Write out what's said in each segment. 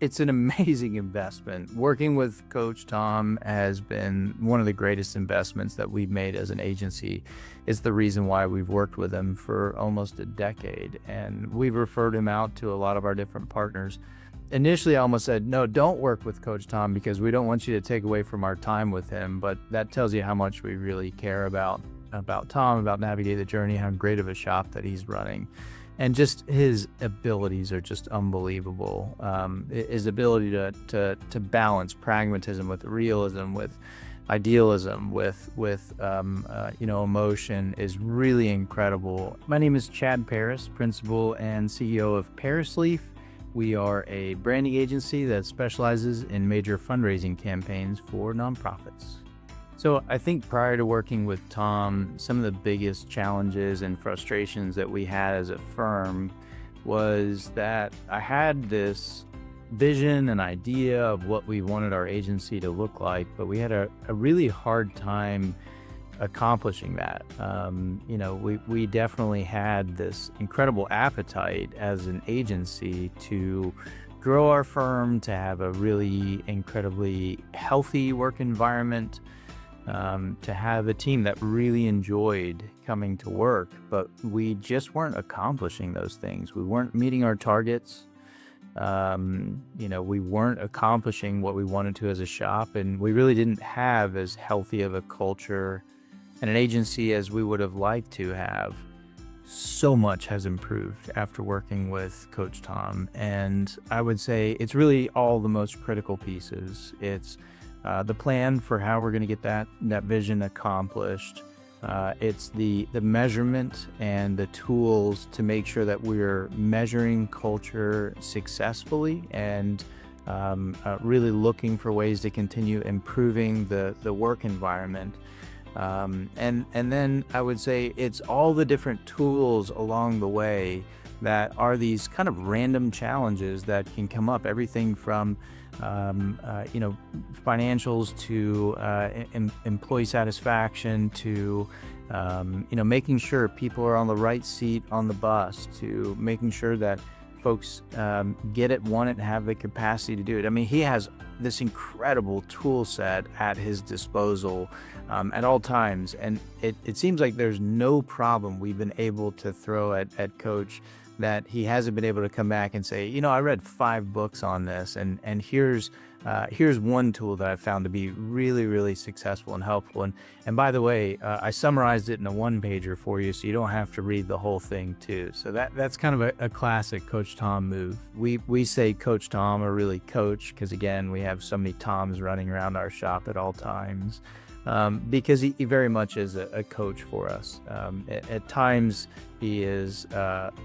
It's an amazing investment. Working with Coach Tom has been one of the greatest investments that we've made as an agency. It's the reason why we've worked with him for almost a decade, and we've referred him out to a lot of our different partners. Initially, I almost said, no, don't work with Coach Tom because we don't want you to take away from our time with him. But that tells you how much we really care about Tom, about Navigate the Journey, how great of a shop that he's running. And just his abilities are just unbelievable. His ability to balance pragmatism with realism, with idealism, with emotion is really incredible. My name is Chad Paris, Principal and CEO of Parisleaf. We are a branding agency that specializes in major fundraising campaigns for nonprofits. So I think prior to working with Tom, some of the biggest challenges and frustrations that we had as a firm was that I had this vision and idea of what we wanted our agency to look like, but we had a really hard time accomplishing that. We definitely had this incredible appetite as an agency to grow our firm, to have a really incredibly healthy work environment, to have a team that really enjoyed coming to work, but we just weren't accomplishing those things. We weren't meeting our targets. We weren't accomplishing what we wanted to as a shop, and we really didn't have as healthy of a culture and an agency as we would have liked to have. So much has improved after working with Coach Tom, and I would say it's really all the most critical pieces. It's the plan for how we're going to get that vision accomplished. It's the measurement and the tools to make sure that we're measuring culture successfully and really looking for ways to continue improving the work environment. And then I would say it's all the different tools along the way that are these kind of random challenges that can come up. Everything from financials to employee satisfaction to making sure people are on the right seat on the bus, to making sure that folks get it, want it, and have the capacity to do it. I mean, he has this incredible tool set at his disposal at all times, and it seems like there's no problem we've been able to throw at Coach that he hasn't been able to come back and say, I read 5 books on this, and here's one tool that I found to be really, really successful and helpful. And by the way, I summarized it in a 1-pager for you, so you don't have to read the whole thing too. So that's kind of a classic Coach Tom move. We say Coach Tom, or really Coach, because again, we have so many Toms running around our shop at all times. Because he very much is a coach for us. At times, he is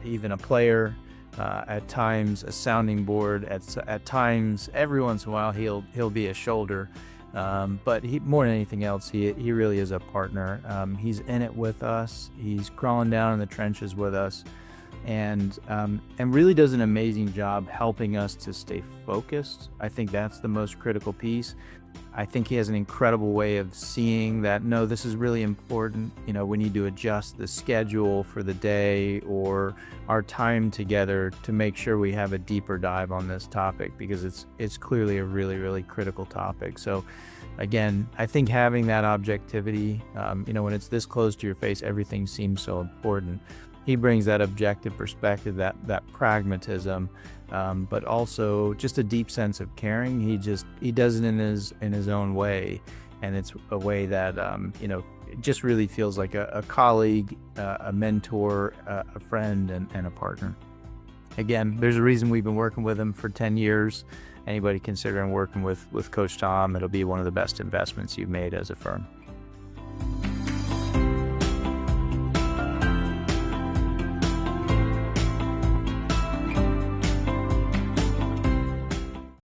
even a player. At times, a sounding board. At times, every once in a while, he'll be a shoulder. But more than anything else, he really is a partner. He's in it with us. He's crawling down in the trenches with us, and really does an amazing job helping us to stay focused. I think that's the most critical piece. I think he has an incredible way of seeing that, no, this is really important. We need to adjust the schedule for the day or our time together to make sure we have a deeper dive on this topic, because it's clearly a really, really critical topic. So again, I think having that objectivity, when it's this close to your face, everything seems so important. He brings that objective perspective, that pragmatism, but also just a deep sense of caring. He does it in his own way, and it's a way that it just really feels like a colleague, a mentor, a friend, and a partner. Again, there's a reason we've been working with him for 10 years. Anybody considering working with Coach Tom, it'll be one of the best investments you've made as a firm.